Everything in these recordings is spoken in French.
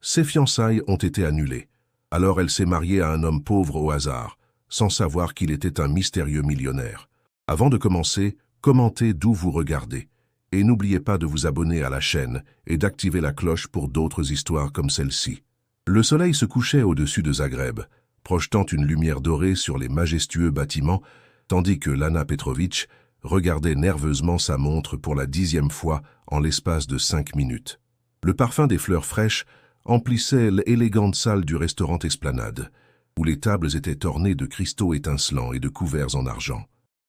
Ses fiançailles ont été annulées. Alors elle s'est mariée à un homme pauvre au hasard, sans savoir qu'il était un mystérieux millionnaire. Avant de commencer, commentez d'où vous regardez. Et n'oubliez pas de vous abonner à la chaîne et d'activer la cloche pour d'autres histoires comme celle-ci. Le soleil se couchait au-dessus de Zagreb, projetant une lumière dorée sur les majestueux bâtiments, tandis que Lana Petrović regardait nerveusement sa montre pour la 10e fois en l'espace de 5 minutes. Le parfum des fleurs fraîches emplissait l'élégante salle du restaurant Esplanade, où les tables étaient ornées de cristaux étincelants et de couverts en argent.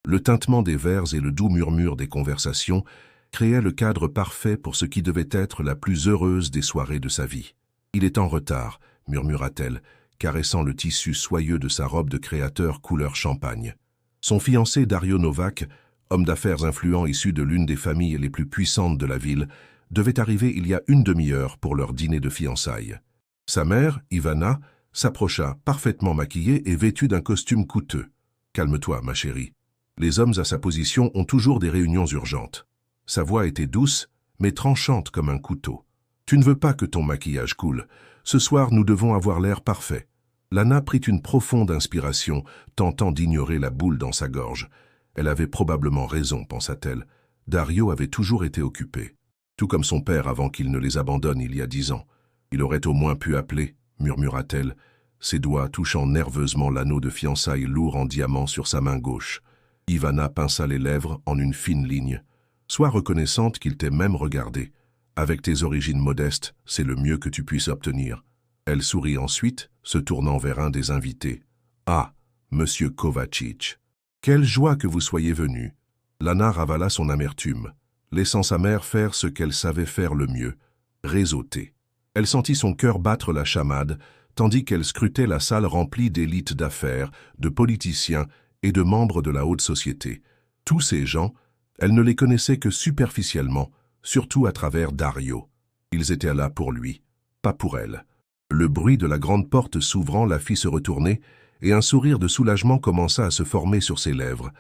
Le tintement des verres et le doux murmure des conversations créaient le cadre parfait pour ce qui devait être la plus heureuse des soirées de sa vie. « Il est en retard », murmura-t-elle, caressant le tissu soyeux de sa robe de créateur couleur champagne. Son fiancé Dario Novak, homme d'affaires influent issu de l'une des familles les plus puissantes de la ville, devait arriver il y a une demi-heure pour leur dîner de fiançailles. Sa mère, Ivana, s'approcha, parfaitement maquillée et vêtue d'un costume coûteux. « Calme-toi, ma chérie. Les hommes à sa position ont toujours des réunions urgentes. » Sa voix était douce, mais tranchante comme un couteau. « Tu ne veux pas que ton maquillage coule. Ce soir, nous devons avoir l'air parfait. » Lana prit une profonde inspiration, tentant d'ignorer la boule dans sa gorge. Elle avait probablement raison, pensa-t-elle. Dario avait toujours été occupé. Tout comme son père avant qu'il ne les abandonne il y a 10 ans. Il aurait au moins pu appeler, murmura-t-elle, ses doigts touchant nerveusement l'anneau de fiançailles lourd en diamant sur sa main gauche. Ivana pinça les lèvres en une fine ligne. « Sois reconnaissante qu'il t'ait même regardé. Avec tes origines modestes, c'est le mieux que tu puisses obtenir. » Elle sourit ensuite, se tournant vers un des invités. « Ah, monsieur Kovačić. Quelle joie que vous soyez venu. » Lana ravala son amertume, laissant sa mère faire ce qu'elle savait faire le mieux, réseauter. Elle sentit son cœur battre la chamade, tandis qu'elle scrutait la salle remplie d'élites d'affaires, de politiciens et de membres de la haute société. Tous ces gens, elle ne les connaissait que superficiellement, surtout à travers Dario. Ils étaient là pour lui, pas pour elle. Le bruit de la grande porte s'ouvrant la fit se retourner, et un sourire de soulagement commença à se former sur ses lèvres.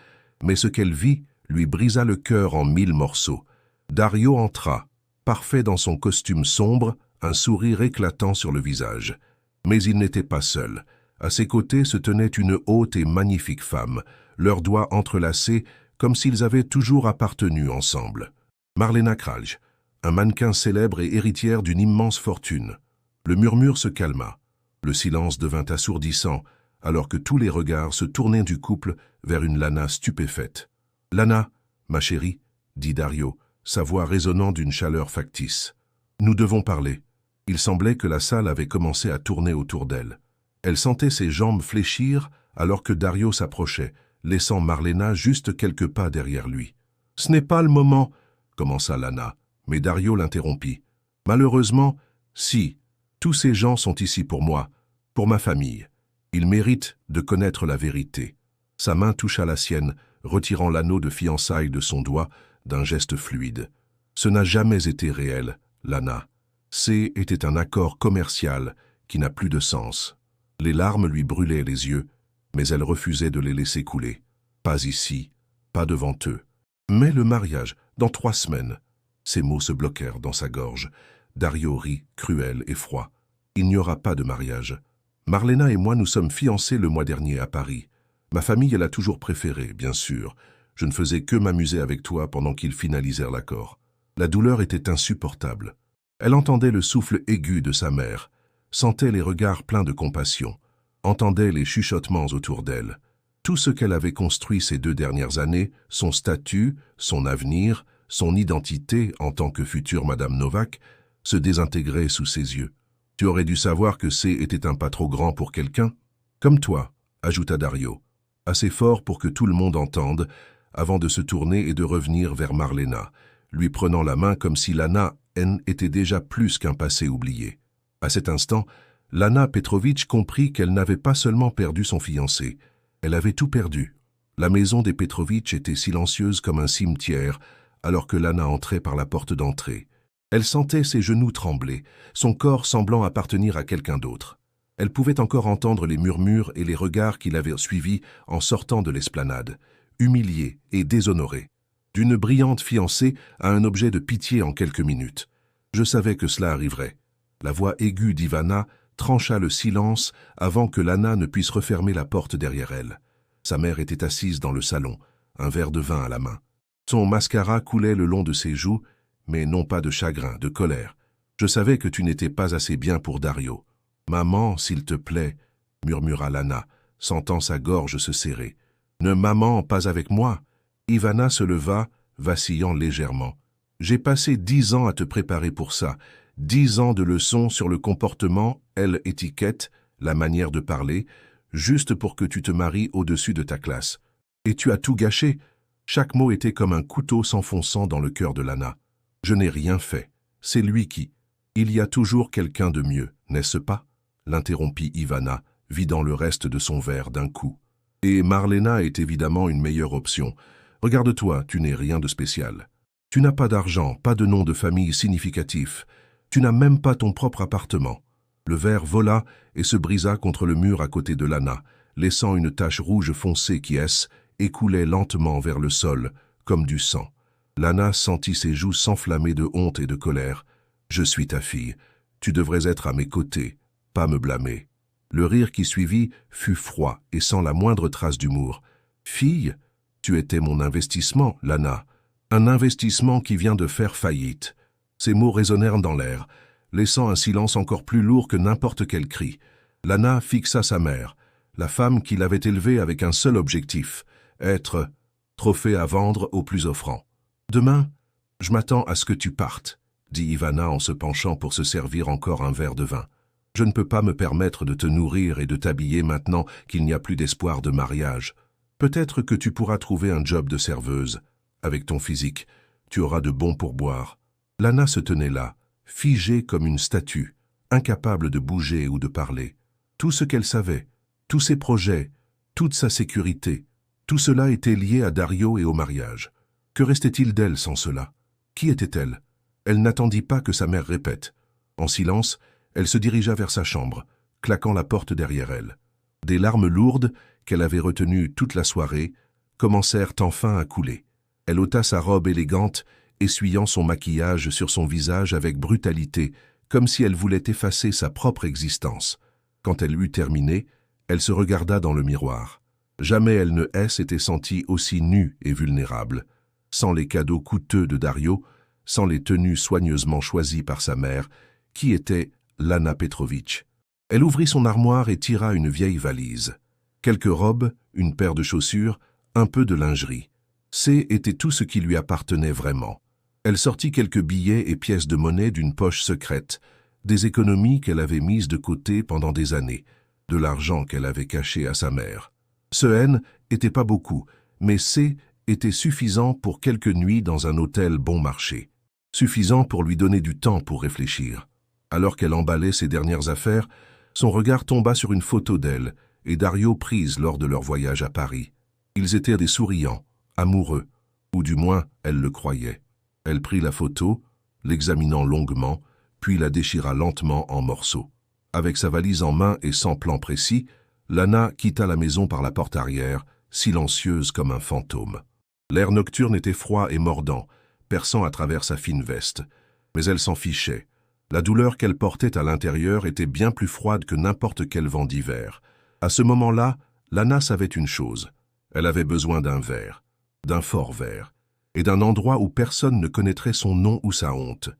Mais ce qu'elle vit lui brisa le cœur en 1000 morceaux. Dario entra, parfait dans son costume sombre, un sourire éclatant sur le visage. Mais il n'était pas seul. À ses côtés se tenait une haute et magnifique femme, leurs doigts entrelacés comme s'ils avaient toujours appartenu ensemble. Marlena Kralj, un mannequin célèbre et héritière d'une immense fortune. Le murmure se calma. Le silence devint assourdissant, alors que tous les regards se tournaient du couple vers une Lana stupéfaite. « Lana, ma chérie, » dit Dario, sa voix résonnant d'une chaleur factice. « Nous devons parler. » Il semblait que la salle avait commencé à tourner autour d'elle. Elle sentait ses jambes fléchir alors que Dario s'approchait, laissant Marlena juste quelques pas derrière lui. « Ce n'est pas le moment, » commença Lana, mais Dario l'interrompit. « Malheureusement, si. Tous ces gens sont ici pour moi, pour ma famille. Ils méritent de connaître la vérité. » Sa main toucha la sienne, retirant l'anneau de fiançailles de son doigt d'un geste fluide. « Ce n'a jamais été réel, Lana. Était un accord commercial qui n'a plus de sens. » Les larmes lui brûlaient les yeux, mais elle refusait de les laisser couler. Pas ici, pas devant eux. Mais le mariage, dans 3 semaines. Ces mots se bloquèrent dans sa gorge. Dario rit, cruel et froid. Il n'y aura pas de mariage. Marlena et moi nous sommes fiancés le mois dernier à Paris. Ma famille l'a toujours préféré, bien sûr. Je ne faisais que m'amuser avec toi pendant qu'ils finalisèrent l'accord. La douleur était insupportable. Elle entendait le souffle aigu de sa mère, sentait les regards pleins de compassion, entendait les chuchotements autour d'elle. Tout ce qu'elle avait construit ces 2 dernières années, son statut, son avenir, son identité en tant que future Madame Novak, se désintégrait sous ses yeux. « Tu aurais dû savoir que était un pas trop grand pour quelqu'un ?»« Comme toi, » ajouta Dario, assez fort pour que tout le monde entende, avant de se tourner et de revenir vers Marlena, lui prenant la main comme si Lana était déjà plus qu'un passé oublié. À cet instant, Lana Petrović comprit qu'elle n'avait pas seulement perdu son fiancé, elle avait tout perdu. La maison des Petrović était silencieuse comme un cimetière, alors que Lana entrait par la porte d'entrée. Elle sentait ses genoux trembler, son corps semblant appartenir à quelqu'un d'autre. Elle pouvait encore entendre les murmures et les regards qui l'avaient suivi en sortant de l'esplanade, humiliée et déshonorée. D'une brillante fiancée à un objet de pitié en quelques minutes. Je savais que cela arriverait. La voix aiguë d'Ivana trancha le silence avant que Lana ne puisse refermer la porte derrière elle. Sa mère était assise dans le salon, un verre de vin à la main. Son mascara coulait le long de ses joues, mais non pas de chagrin, de colère. « Je savais que tu n'étais pas assez bien pour Dario. »« Maman, s'il te plaît, » murmura Lana, sentant sa gorge se serrer. « Ne maman, pas avec moi. » Ivana se leva, vacillant légèrement. « J'ai passé 10 ans à te préparer pour ça. 10 ans de leçons sur le comportement, l'étiquette, la manière de parler, juste pour que tu te maries au-dessus de ta classe. Et tu as tout gâché. » Chaque mot était comme un couteau s'enfonçant dans le cœur de Lana. « Je n'ai rien fait. C'est lui qui... »« Il y a toujours quelqu'un de mieux, n'est-ce pas ?» l'interrompit Ivana, vidant le reste de son verre d'un coup. « Et Marlena est évidemment une meilleure option. Regarde-toi, tu n'es rien de spécial. Tu n'as pas d'argent, pas de nom de famille significatif. Tu n'as même pas ton propre appartement. » Le verre vola et se brisa contre le mur à côté de Lana, laissant une tache rouge foncée qui écoulait lentement vers le sol, comme du sang. Lana sentit ses joues s'enflammer de honte et de colère. « Je suis ta fille. Tu devrais être à mes côtés, pas me blâmer. » Le rire qui suivit fut froid et sans la moindre trace d'humour. « Fille, tu étais mon investissement, Lana. Un investissement qui vient de faire faillite. » Ces mots résonnèrent dans l'air, laissant un silence encore plus lourd que n'importe quel cri. Lana fixa sa mère, la femme qui l'avait élevée avec un seul objectif, être trophée à vendre au plus offrant. « Demain, je m'attends à ce que tu partes, » dit Ivana en se penchant pour se servir encore un verre de vin. « Je ne peux pas me permettre de te nourrir et de t'habiller maintenant qu'il n'y a plus d'espoir de mariage. Peut-être que tu pourras trouver un job de serveuse. Avec ton physique, tu auras de bons pourboires. » Lana se tenait là, figée comme une statue, incapable de bouger ou de parler. Tout ce qu'elle savait, tous ses projets, toute sa sécurité, tout cela était lié à Dario et au mariage. Que restait-il d'elle sans cela? Qui était-elle? Elle n'attendit pas que sa mère répète. En silence, elle se dirigea vers sa chambre, claquant la porte derrière elle. Des larmes lourdes, qu'elle avait retenues toute la soirée, commencèrent enfin à couler. Elle ôta sa robe élégante, essuyant son maquillage sur son visage avec brutalité, comme si elle voulait effacer sa propre existence. Quand elle eut terminé, elle se regarda dans le miroir. Jamais elle ne s'était sentie aussi nue et vulnérable. Sans les cadeaux coûteux de Dario, sans les tenues soigneusement choisies par sa mère, qui était Lana Petrovitch. Elle ouvrit son armoire et tira une vieille valise. Quelques robes, une paire de chaussures, un peu de lingerie. Était tout ce qui lui appartenait vraiment. Elle sortit quelques billets et pièces de monnaie d'une poche secrète, des économies qu'elle avait mises de côté pendant des années, de l'argent qu'elle avait caché à sa mère. Ce N était pas beaucoup, mais était suffisant pour quelques nuits dans un hôtel bon marché. Suffisant pour lui donner du temps pour réfléchir. Alors qu'elle emballait ses dernières affaires, son regard tomba sur une photo d'elle et Dario prise lors de leur voyage à Paris. Ils étaient des souriants, amoureux, ou du moins elle le croyait. Elle prit la photo, l'examinant longuement, puis la déchira lentement en morceaux. Avec sa valise en main et sans plan précis, Lana quitta la maison par la porte arrière, silencieuse comme un fantôme. L'air nocturne était froid et mordant, perçant à travers sa fine veste. Mais elle s'en fichait. La douleur qu'elle portait à l'intérieur était bien plus froide que n'importe quel vent d'hiver. À ce moment-là, Lana savait une chose. Elle avait besoin d'un verre, d'un fort verre, et d'un endroit où personne ne connaîtrait son nom ou sa honte.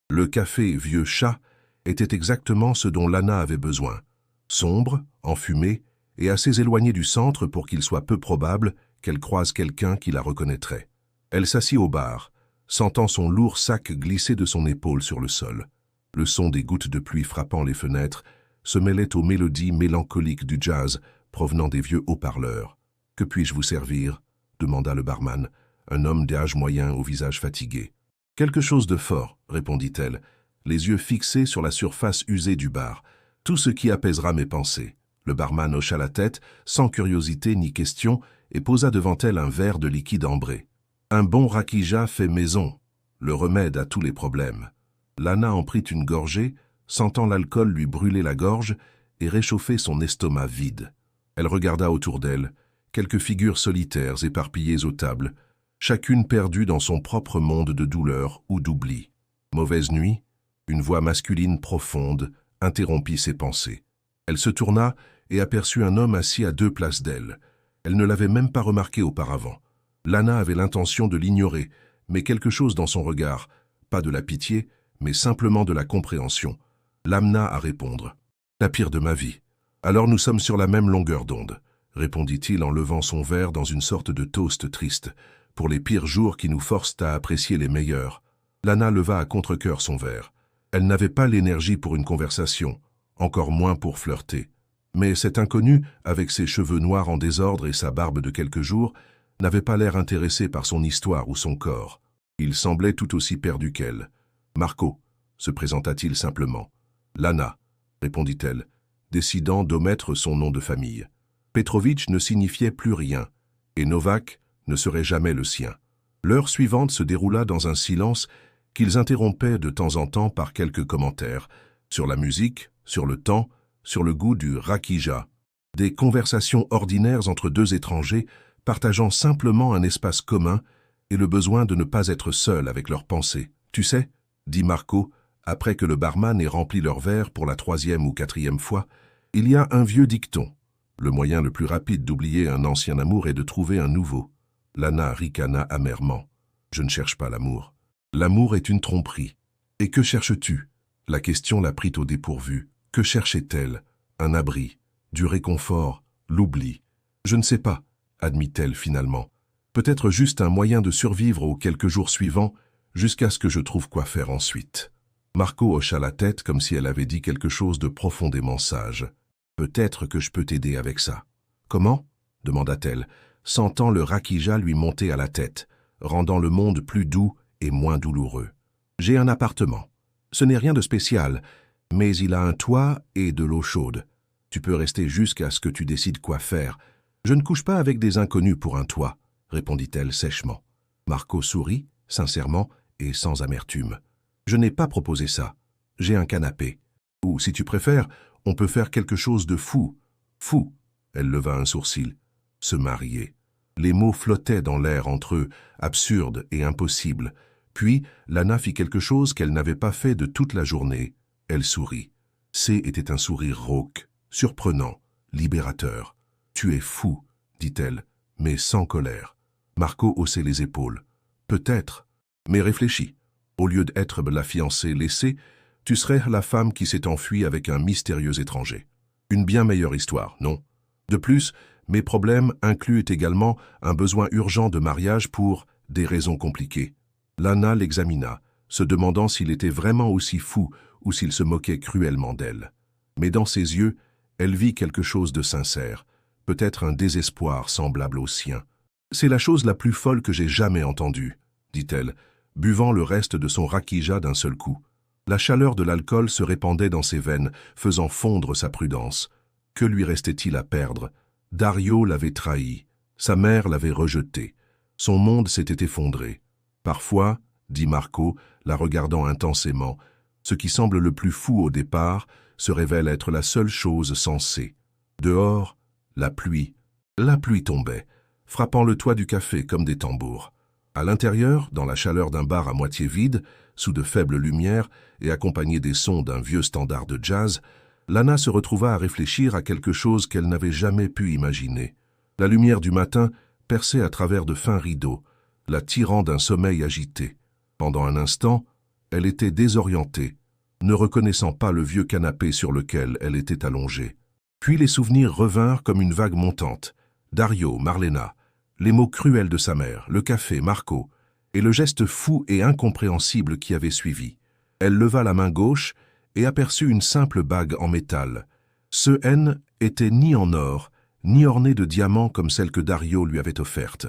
Le café Vieux Chat était exactement ce dont Lana avait besoin. Sombre, enfumé, et assez éloigné du centre pour qu'il soit peu probable qu'elle croise quelqu'un qui la reconnaîtrait. Elle s'assit au bar, sentant son lourd sac glisser de son épaule sur le sol. Le son des gouttes de pluie frappant les fenêtres se mêlait aux mélodies mélancoliques du jazz provenant des vieux haut-parleurs. « Que puis-je vous servir ?» demanda le barman, un homme d'âge moyen au visage fatigué. « Quelque chose de fort, » répondit-elle, les yeux fixés sur la surface usée du bar. « Tout ce qui apaisera mes pensées. » Le barman hocha la tête, sans curiosité ni question, et posa devant elle un verre de liquide ambré. Un bon rakija fait maison, le remède à tous les problèmes. Lana en prit une gorgée, sentant l'alcool lui brûler la gorge et réchauffer son estomac vide. Elle regarda autour d'elle, quelques figures solitaires éparpillées aux tables, chacune perdue dans son propre monde de douleur ou d'oubli. Mauvaise nuit, Une voix masculine profonde interrompit ses pensées. Elle se tourna et aperçut un homme assis à 2 places d'elle. Elle ne l'avait même pas remarqué auparavant. Lana avait l'intention de l'ignorer, mais quelque chose dans son regard, pas de la pitié, mais simplement de la compréhension, l'amena à répondre. « La pire de ma vie. Alors nous sommes sur la même longueur d'onde, » répondit-il en levant son verre dans une sorte de toast triste, pour les pires jours qui nous forcent à apprécier les meilleurs. Lana leva à contre-cœur son verre. Elle n'avait pas l'énergie pour une conversation, encore moins pour flirter. Mais cet inconnu, avec ses cheveux noirs en désordre et sa barbe de quelques jours, n'avait pas l'air intéressé par son histoire ou son corps. Il semblait tout aussi perdu qu'elle. « Marco », se présenta-t-il simplement. « Lana », répondit-elle, décidant d'omettre son nom de famille. Petrovitch ne signifiait plus rien, et Novak ne serait jamais le sien. L'heure suivante se déroula dans un silence qu'ils interrompaient de temps en temps par quelques commentaires, sur la musique, sur le temps, sur le goût du rakija. Des conversations ordinaires entre 2 étrangers, partageant simplement un espace commun et le besoin de ne pas être seuls avec leurs pensées. « Tu sais » dit Marco, après que le barman ait rempli leur verre pour la 3e ou 4e fois, « il y a un vieux dicton. Le moyen le plus rapide d'oublier un ancien amour est de trouver un nouveau. » Lana ricana amèrement. « Je ne cherche pas l'amour. L'amour est une tromperie. Et que cherches-tu » La question la prit au dépourvu. Que cherchait-elle? Un abri, du réconfort, l'oubli. « Je ne sais pas » admit-elle finalement. « Peut-être juste un moyen de survivre aux quelques jours suivants, jusqu'à ce que je trouve quoi faire ensuite. » Marco hocha la tête comme si elle avait dit quelque chose de profondément sage. « Peut-être que je peux t'aider avec ça. »« Comment » demanda-t-elle, sentant le rakija lui monter à la tête, rendant le monde plus doux et moins douloureux. « J'ai un appartement. Ce n'est rien de spécial, mais il a un toit et de l'eau chaude. Tu peux rester jusqu'à ce que tu décides quoi faire. Je ne couche pas avec des inconnus pour un toit, » répondit-elle sèchement. Marco sourit, sincèrement et sans amertume. « Je n'ai pas proposé ça. J'ai un canapé. Ou, si tu préfères, on peut faire quelque chose de fou. » « Fou !» Elle leva un sourcil. « Se marier. » Les mots flottaient dans l'air entre eux, absurdes et impossibles. Puis, Lana fit quelque chose qu'elle n'avait pas fait de toute la journée. Elle sourit. Était un sourire rauque, surprenant, libérateur. « Tu es fou, » dit-elle, mais sans colère. Marco haussait les épaules. « Peut-être, mais réfléchis. Au lieu d'être la fiancée laissée, tu serais la femme qui s'est enfuie avec un mystérieux étranger. Une bien meilleure histoire, non? De plus, mes problèmes incluent également un besoin urgent de mariage pour des raisons compliquées. » Lana l'examina, se demandant s'il était vraiment aussi fou ou s'il se moquait cruellement d'elle. Mais dans ses yeux, elle vit quelque chose de sincère, peut-être un désespoir semblable au sien. « C'est la chose la plus folle que j'ai jamais entendue, » dit-elle, buvant le reste de son rakija d'un seul coup. La chaleur de l'alcool se répandait dans ses veines, faisant fondre sa prudence. Que lui restait-il à perdre? Dario l'avait trahi, sa mère l'avait rejeté, son monde s'était effondré. Parfois, dit Marco, la regardant intensément, ce qui semble le plus fou au départ se révèle être la seule chose sensée. Dehors, la pluie tombait, frappant le toit du café comme des tambours. À l'intérieur, dans la chaleur d'un bar à moitié vide, sous de faibles lumières et accompagné des sons d'un vieux standard de jazz, Lana se retrouva à réfléchir à quelque chose qu'elle n'avait jamais pu imaginer. La lumière du matin perçait à travers de fins rideaux, la tirant d'un sommeil agité. Pendant un instant, elle était désorientée, ne reconnaissant pas le vieux canapé sur lequel elle était allongée. Puis les souvenirs revinrent comme une vague montante. Dario, Marlena, les mots cruels de sa mère, le café, Marco, et le geste fou et incompréhensible qui avait suivi. Elle leva la main gauche et aperçut une simple bague en métal. Ce N était ni en or, ni orné de diamants comme celle que Dario lui avait offerte.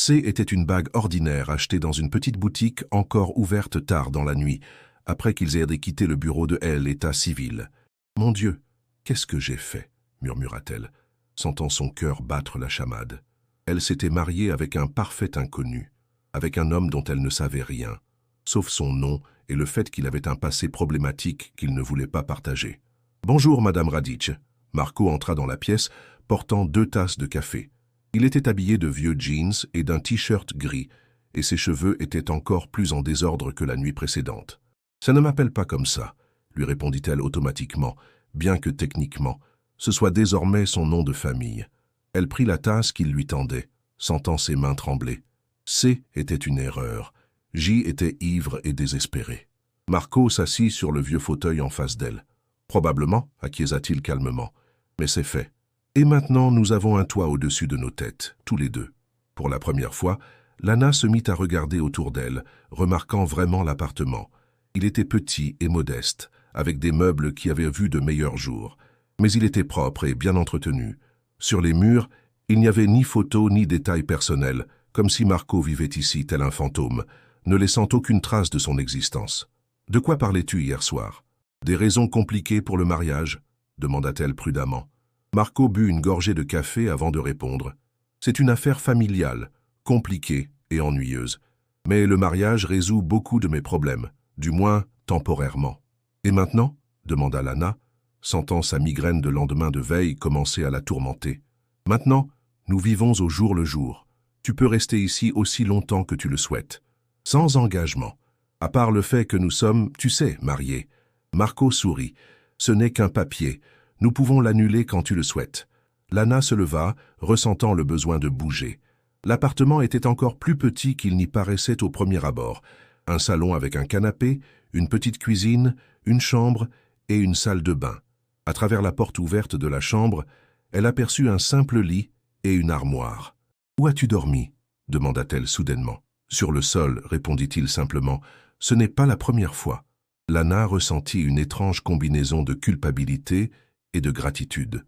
Était une bague ordinaire achetée dans une petite boutique encore ouverte tard dans la nuit, après qu'ils aient quitté le bureau de l'état civil. « Mon Dieu, qu'est-ce que j'ai fait ?» murmura-t-elle, sentant son cœur battre la chamade. Elle s'était mariée avec un parfait inconnu, avec un homme dont elle ne savait rien, sauf son nom et le fait qu'il avait un passé problématique qu'il ne voulait pas partager. « Bonjour, Madame Radic. » Marco entra dans la pièce, portant 2 tasses de café. Il était habillé de vieux jeans et d'un t-shirt gris, et ses cheveux étaient encore plus en désordre que la nuit précédente. Ça ne m'appelle pas comme ça, lui répondit-elle automatiquement, bien que techniquement, ce soit désormais son nom de famille. Elle prit la tasse qu'il lui tendait, sentant ses mains trembler. C était une erreur. J était ivre et désespéré. Marco s'assit sur le vieux fauteuil en face d'elle. Probablement, acquiesça-t-il calmement. Mais c'est fait. Et maintenant, nous avons un toit au-dessus de nos têtes, tous les deux. Pour la première fois, Lana se mit à regarder autour d'elle, remarquant vraiment l'appartement. Il était petit et modeste, avec des meubles qui avaient vu de meilleurs jours. Mais il était propre et bien entretenu. Sur les murs, il n'y avait ni photos ni détails personnels, comme si Marco vivait ici tel un fantôme, ne laissant aucune trace de son existence. « De quoi parlais-tu hier soir ?»« Des raisons compliquées pour le mariage ?» demanda-t-elle prudemment. Marco but une gorgée de café avant de répondre. « C'est une affaire familiale, compliquée et ennuyeuse. Mais le mariage résout beaucoup de mes problèmes, du moins temporairement. »« Et maintenant ?» demanda Lana, sentant sa migraine de lendemain de veille commencer à la tourmenter. « Maintenant, nous vivons au jour le jour. Tu peux rester ici aussi longtemps que tu le souhaites. Sans engagement. À part le fait que nous sommes, tu sais, mariés. » Marco sourit. « Ce n'est qu'un papier. Nous pouvons l'annuler quand tu le souhaites. » Lana se leva, ressentant le besoin de bouger. L'appartement était encore plus petit qu'il n'y paraissait au premier abord. Un salon avec un canapé, une petite cuisine, une chambre et une salle de bain. À travers la porte ouverte de la chambre, elle aperçut un simple lit et une armoire. « Où as-tu dormi ?» demanda-t-elle soudainement. « Sur le sol, répondit-il simplement. Ce n'est pas la première fois. » Lana ressentit une étrange combinaison de culpabilité et de gratitude.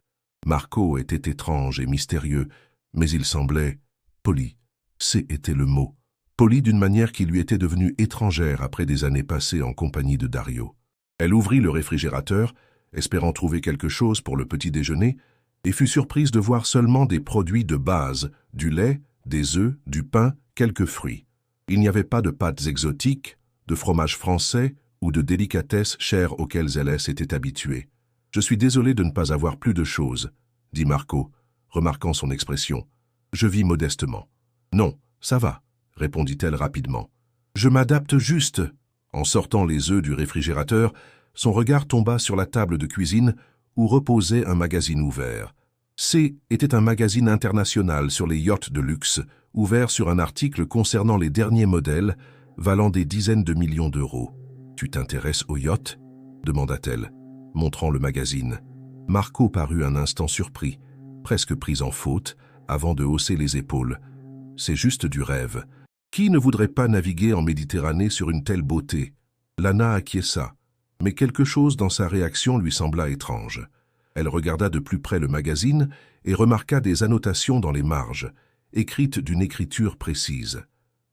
Marco était étrange et mystérieux, mais il semblait poli. C'était le mot. Poli d'une manière qui lui était devenue étrangère après des années passées en compagnie de Dario. Elle ouvrit le réfrigérateur, espérant trouver quelque chose pour le petit déjeuner, et fut surprise de voir seulement des produits de base, du lait, des œufs, du pain, quelques fruits. Il n'y avait pas de pâtes exotiques, de fromage français ou de délicatesses chères auxquelles elle s'était habituée. « Je suis désolé de ne pas avoir plus de choses, » dit Marco, remarquant son expression. « Je vis modestement. »« Non, ça va, » répondit-elle rapidement. « Je m'adapte juste. » En sortant les œufs du réfrigérateur, son regard tomba sur la table de cuisine où reposait un magazine ouvert. C était un magazine international sur les yachts de luxe, ouvert sur un article concernant les derniers modèles, valant des dizaines de millions d'euros. « Tu t'intéresses aux yachts ?» demanda-t-elle, montrant le magazine. Marco parut un instant surpris, presque pris en faute, avant de hausser les épaules. « C'est juste du rêve. Qui ne voudrait pas naviguer en Méditerranée sur une telle beauté ?» Lana acquiesça, mais quelque chose dans sa réaction lui sembla étrange. Elle regarda de plus près le magazine et remarqua des annotations dans les marges, écrites d'une écriture précise.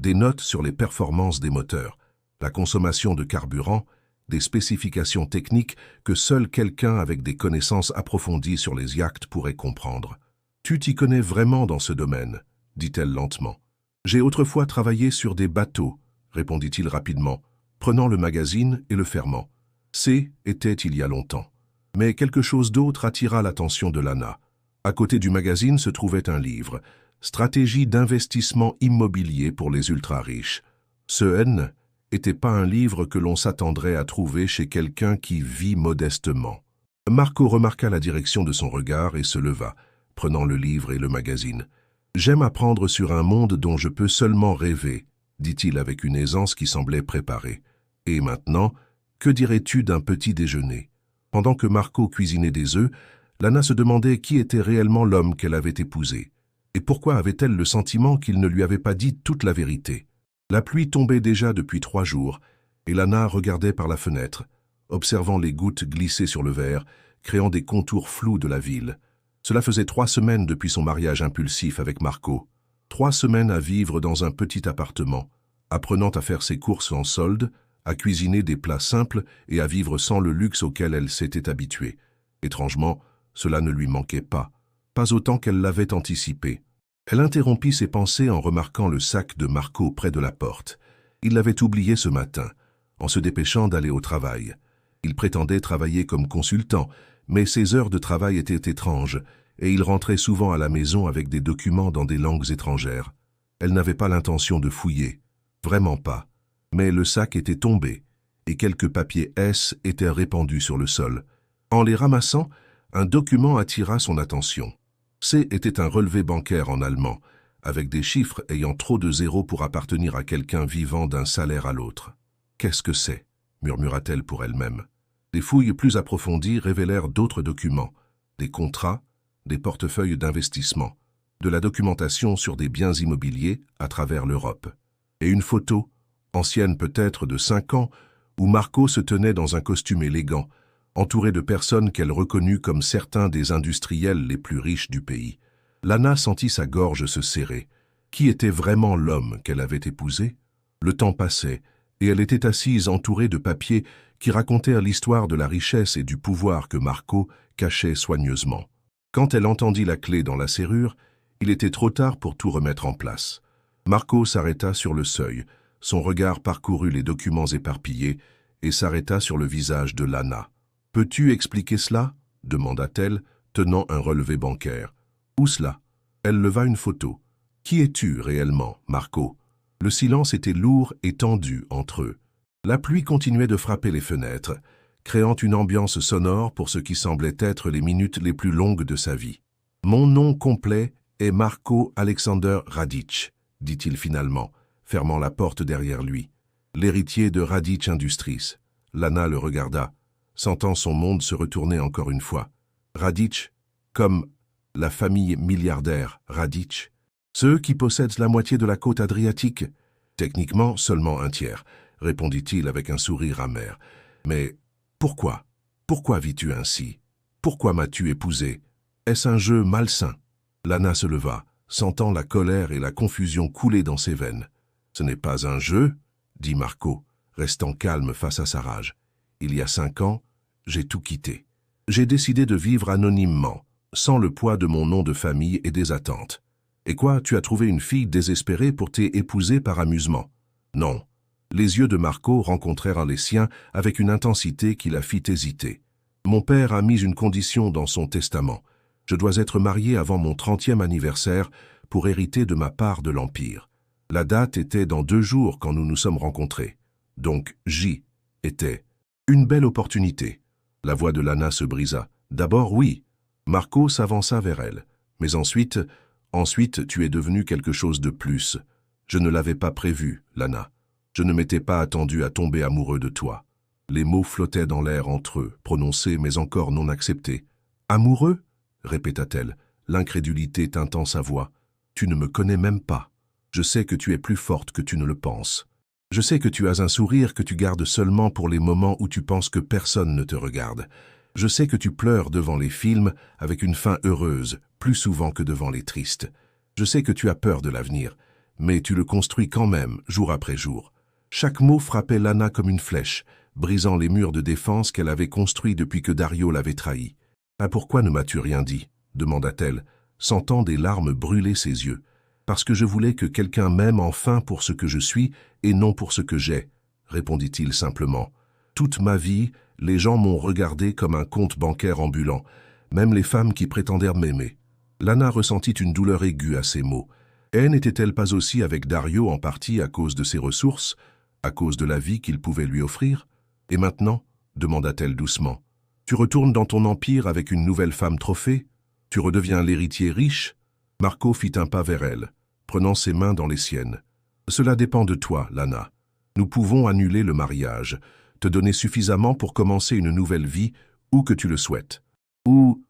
Des notes sur les performances des moteurs, la consommation de carburant, des spécifications techniques que seul quelqu'un avec des connaissances approfondies sur les yachts pourrait comprendre. « Tu t'y connais vraiment dans ce domaine ?» dit-elle lentement. « J'ai autrefois travaillé sur des bateaux, » répondit-il rapidement, prenant le magazine et le fermant. C était il y a longtemps. Mais quelque chose d'autre attira l'attention de Lana. À côté du magazine se trouvait un livre, « Stratégie d'investissement immobilier pour les ultra-riches ». Ce N n'était pas un livre que l'on s'attendrait à trouver chez quelqu'un qui vit modestement. Marco remarqua la direction de son regard et se leva, prenant le livre et le magazine. « J'aime apprendre sur un monde dont je peux seulement rêver », dit-il avec une aisance qui semblait préparée. « Et maintenant, que dirais-tu d'un petit déjeuner ?» Pendant que Marco cuisinait des œufs, Lana se demandait qui était réellement l'homme qu'elle avait épousé. Et pourquoi avait-elle le sentiment qu'il ne lui avait pas dit toute la vérité? La pluie tombait déjà depuis 3 jours, et Lana regardait par la fenêtre, observant les gouttes glisser sur le verre, créant des contours flous de la ville. Cela faisait 3 semaines depuis son mariage impulsif avec Marco. 3 semaines à vivre dans un petit appartement, apprenant à faire ses courses en solde, à cuisiner des plats simples et à vivre sans le luxe auquel elle s'était habituée. Étrangement, cela ne lui manquait pas autant qu'elle l'avait anticipé. Elle interrompit ses pensées en remarquant le sac de Marco près de la porte. Il l'avait oublié ce matin, en se dépêchant d'aller au travail. Il prétendait travailler comme consultant, mais ses heures de travail étaient étranges, et il rentrait souvent à la maison avec des documents dans des langues étrangères. Elle n'avait pas l'intention de fouiller, vraiment pas. Mais le sac était tombé, et quelques papiers S étaient répandus sur le sol. En les ramassant, un document attira son attention. C était un relevé bancaire en allemand, avec des chiffres ayant trop de zéros pour appartenir à quelqu'un vivant d'un salaire à l'autre. « Qu'est-ce que c'est » murmura-t-elle pour elle-même. Des fouilles plus approfondies révélèrent d'autres documents, des contrats, des portefeuilles d'investissement, de la documentation sur des biens immobiliers à travers l'Europe, et une photo, ancienne peut-être de 5 ans, où Marco se tenait dans un costume élégant, entouré de personnes qu'elle reconnut comme certains des industriels les plus riches du pays. Lana sentit sa gorge se serrer. Qui était vraiment l'homme qu'elle avait épousé? Le temps passait, et elle était assise entourée de papiers qui racontèrent l'histoire de la richesse et du pouvoir que Marco cachait soigneusement. Quand elle entendit la clé dans la serrure, il était trop tard pour tout remettre en place. Marco s'arrêta sur le seuil, son regard parcourut les documents éparpillés et s'arrêta sur le visage de Lana. « Peux-tu expliquer cela » demanda-t-elle, tenant un relevé bancaire. « Où cela » Elle leva une photo. « Qui es-tu réellement, Marco » Le silence était lourd et tendu entre eux. La pluie continuait de frapper les fenêtres, créant une ambiance sonore pour ce qui semblait être les minutes les plus longues de sa vie. « Mon nom complet est Marco Alexander Radić, dit-il finalement, fermant la porte derrière lui. L'héritier de Radić Industries. Lana le regarda, sentant son monde se retourner encore une fois. Radić, comme la famille milliardaire Radić. Ceux qui possèdent la moitié de la côte adriatique. Techniquement, seulement un tiers, répondit-il avec un sourire amer. Mais pourquoi? Pourquoi vis-tu ainsi? Pourquoi m'as-tu épousé? Est-ce un jeu malsain? Lana se leva, sentant la colère et la confusion couler dans ses veines. Ce n'est pas un jeu, dit Marco, restant calme face à sa rage. Il y a 5 ans, j'ai tout quitté. J'ai décidé de vivre anonymement, sans le poids de mon nom de famille et des attentes. Et quoi, tu as trouvé une fille désespérée pour t'épouser par amusement? Non. Les yeux de Marco rencontrèrent les siens avec une intensité qui la fit hésiter. Mon père a mis une condition dans son testament. Je dois être marié avant mon 30e anniversaire pour hériter de ma part de l'Empire. La date était dans 2 jours quand nous nous sommes rencontrés. Donc, J était une belle opportunité. La voix de Lana se brisa. D'abord, oui. Marco s'avança vers elle. Mais ensuite, tu es devenu quelque chose de plus. Je ne l'avais pas prévu, Lana. Je ne m'étais pas attendu à tomber amoureux de toi. Les mots flottaient dans l'air entre eux, prononcés mais encore non acceptés. Amoureux? Répéta-t-elle, l'incrédulité tintant sa voix. Tu ne me connais même pas. Je sais que tu es plus forte que tu ne le penses. Je sais que tu as un sourire que tu gardes seulement pour les moments où tu penses que personne ne te regarde. Je sais que tu pleures devant les films avec une fin heureuse, plus souvent que devant les tristes. Je sais que tu as peur de l'avenir, mais tu le construis quand même, jour après jour. Chaque mot frappait Lana comme une flèche, brisant les murs de défense qu'elle avait construits depuis que Dario l'avait trahie. « Ah, pourquoi ne m'as-tu rien dit ?» demanda-t-elle, sentant des larmes brûler ses yeux. « Parce que je voulais que quelqu'un m'aime enfin pour ce que je suis et non pour ce que j'ai, » répondit-il simplement. « Toute ma vie, les gens m'ont regardé comme un compte bancaire ambulant, même les femmes qui prétendèrent m'aimer. » Lana ressentit une douleur aiguë à ces mots. Et n'était-elle pas aussi avec Dario en partie à cause de ses ressources, à cause de la vie qu'il pouvait lui offrir? « Et maintenant ?» demanda-t-elle doucement. « Tu retournes dans ton empire avec une nouvelle femme trophée? Tu redeviens l'héritier riche ?» Marco fit un pas vers elle, prenant ses mains dans les siennes. « Cela dépend de toi, Lana. Nous pouvons annuler le mariage, te donner suffisamment pour commencer une nouvelle vie, où que tu le souhaites. »« Où ?»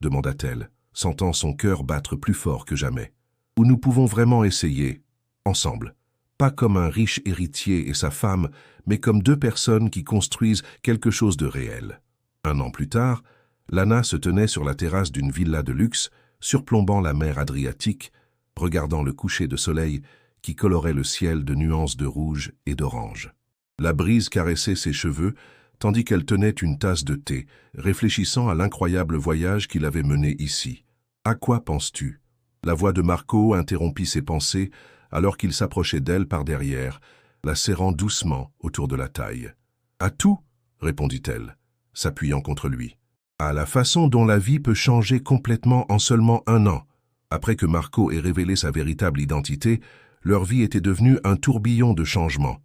demanda-t-elle, sentant son cœur battre plus fort que jamais. « Où nous pouvons vraiment essayer, ensemble. Pas comme un riche héritier et sa femme, mais comme 2 personnes qui construisent quelque chose de réel. » 1 an plus tard, Lana se tenait sur la terrasse d'une villa de luxe, surplombant la mer Adriatique, regardant le coucher de soleil qui colorait le ciel de nuances de rouge et d'orange. La brise caressait ses cheveux, tandis qu'elle tenait une tasse de thé, réfléchissant à l'incroyable voyage qu'il avait mené ici. « À quoi penses-tu » La voix de Marco interrompit ses pensées alors qu'il s'approchait d'elle par derrière, la serrant doucement autour de la taille. « À tout » répondit-elle, s'appuyant contre lui. « À la façon dont la vie peut changer complètement en seulement 1 an. » Après que Marco ait révélé sa véritable identité, leur vie était devenue un tourbillon de changements.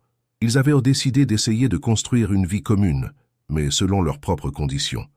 Ils avaient décidé d'essayer de construire une vie commune, mais selon leurs propres conditions.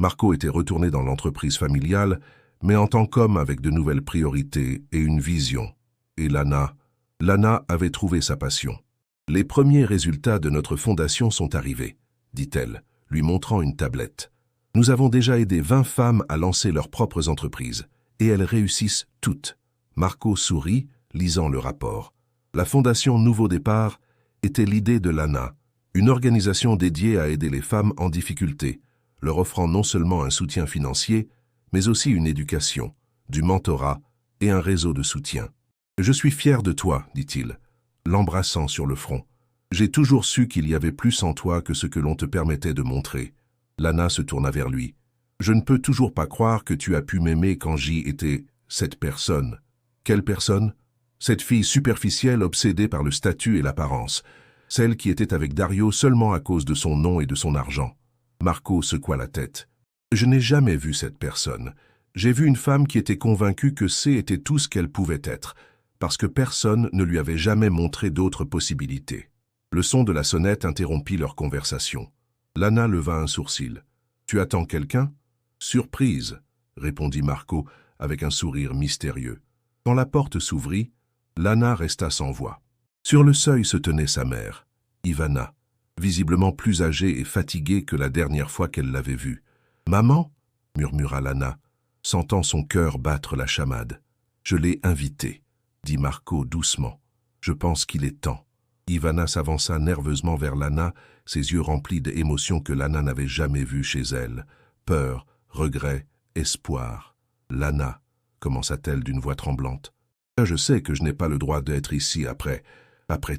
Marco était retourné dans l'entreprise familiale, mais en tant qu'homme avec de nouvelles priorités et une vision. Et Lana avait trouvé sa passion. Les premiers résultats de notre fondation sont arrivés, dit-elle, lui montrant une tablette. Nous avons déjà aidé 20 femmes à lancer leurs propres entreprises, et elles réussissent toutes. Marco sourit, lisant le rapport. La fondation Nouveau Départ était l'idée de Lana, une organisation dédiée à aider les femmes en difficulté, leur offrant non seulement un soutien financier, mais aussi une éducation, du mentorat et un réseau de soutien. « Je suis fier de toi, dit-il, l'embrassant sur le front. J'ai toujours su qu'il y avait plus en toi que ce que l'on te permettait de montrer. » Lana se tourna vers lui. « Je ne peux toujours pas croire que tu as pu m'aimer quand j'y étais cette personne. » « Quelle personne ? Cette fille superficielle obsédée par le statut et l'apparence, celle qui était avec Dario seulement à cause de son nom et de son argent. » Marco secoua la tête. « Je n'ai jamais vu cette personne. J'ai vu une femme qui était convaincue que C était tout ce qu'elle pouvait être, parce que personne ne lui avait jamais montré d'autres possibilités. » Le son de la sonnette interrompit leur conversation. Lana leva un sourcil. « Tu attends quelqu'un ?»« Surprise, » répondit Marco avec un sourire mystérieux. Quand la porte s'ouvrit, Lana resta sans voix. Sur le seuil se tenait sa mère, Ivana, visiblement plus âgée et fatiguée que la dernière fois qu'elle l'avait vue. « Maman ?» murmura Lana, sentant son cœur battre la chamade. « Je l'ai invitée, » dit Marco doucement. « Je pense qu'il est temps. » Ivana s'avança nerveusement vers Lana, ses yeux remplis d'émotions que Lana n'avait jamais vues chez elle. Peur, regret, espoir. « Lana » commença-t-elle d'une voix tremblante. « Je sais que je n'ai pas le droit d'être ici après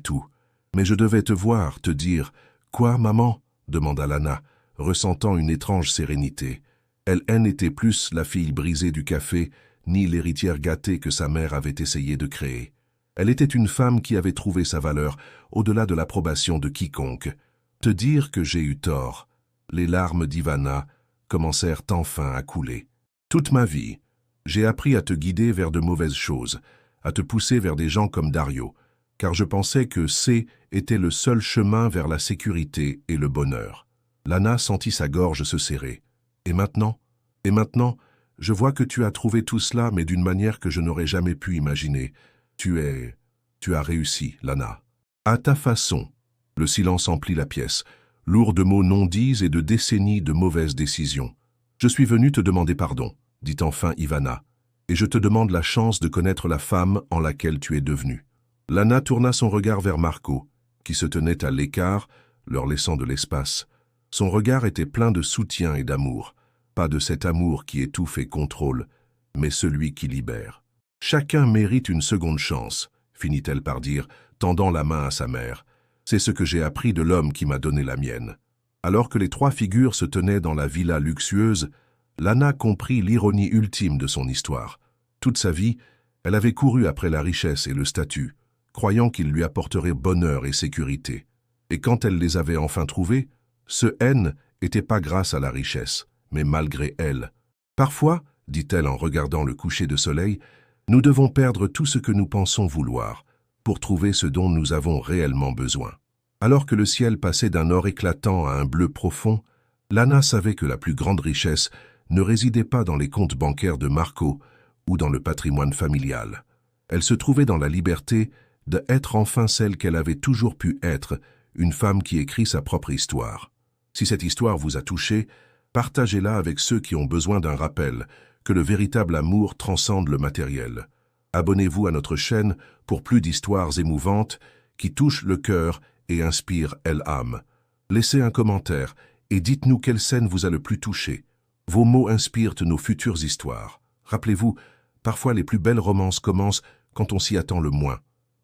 tout. Mais je devais te voir, te dire... »« Quoi, maman ?» demanda Lana, ressentant une étrange sérénité. Elle n'était plus la fille brisée du café, ni l'héritière gâtée que sa mère avait essayé de créer. Elle était une femme qui avait trouvé sa valeur, au-delà de l'approbation de quiconque. « Te dire que j'ai eu tort. » Les larmes d'Ivana commencèrent enfin à couler. « Toute ma vie, j'ai appris à te guider vers de mauvaises choses, à te pousser vers des gens comme Dario, car je pensais que C était le seul chemin vers la sécurité et le bonheur. » Lana sentit sa gorge se serrer. « Et maintenant, je vois que tu as trouvé tout cela, mais d'une manière que je n'aurais jamais pu imaginer. Tu as réussi, Lana. À ta façon. » Le silence emplit la pièce, lourd de mots non dits et de décennies de mauvaises décisions. « Je suis venu te demander pardon, » dit enfin Ivana, « et je te demande la chance de connaître la femme en laquelle tu es devenue. » Lana tourna son regard vers Marco, qui se tenait à l'écart, leur laissant de l'espace. Son regard était plein de soutien et d'amour, pas de cet amour qui étouffe et contrôle, mais celui qui libère. « Chacun mérite une seconde chance, » finit-elle par dire, tendant la main à sa mère. « C'est ce que j'ai appris de l'homme qui m'a donné la mienne. » Alors que les trois figures se tenaient dans la villa luxueuse, Lana comprit l'ironie ultime de son histoire. Toute sa vie, elle avait couru après la richesse et le statut, croyant qu'ils lui apporteraient bonheur et sécurité. Et quand elle les avait enfin trouvés, ce haine n'était pas grâce à la richesse, mais malgré elle. « Parfois, dit-elle en regardant le coucher de soleil, nous devons perdre tout ce que nous pensons vouloir, pour trouver ce dont nous avons réellement besoin. » Alors que le ciel passait d'un or éclatant à un bleu profond, Lana savait que la plus grande richesse ne résidait pas dans les comptes bancaires de Marco ou dans le patrimoine familial. Elle se trouvait dans la liberté d'être enfin celle qu'elle avait toujours pu être, une femme qui écrit sa propre histoire. Si cette histoire vous a touché, partagez-la avec ceux qui ont besoin d'un rappel que le véritable amour transcende le matériel. Abonnez-vous à notre chaîne pour plus d'histoires émouvantes qui touchent le cœur et inspirent l'âme. Laissez un commentaire et dites-nous quelle scène vous a le plus touché. Vos mots inspirent nos futures histoires. Rappelez-vous, parfois les plus belles romances commencent quand on s'y attend le moins.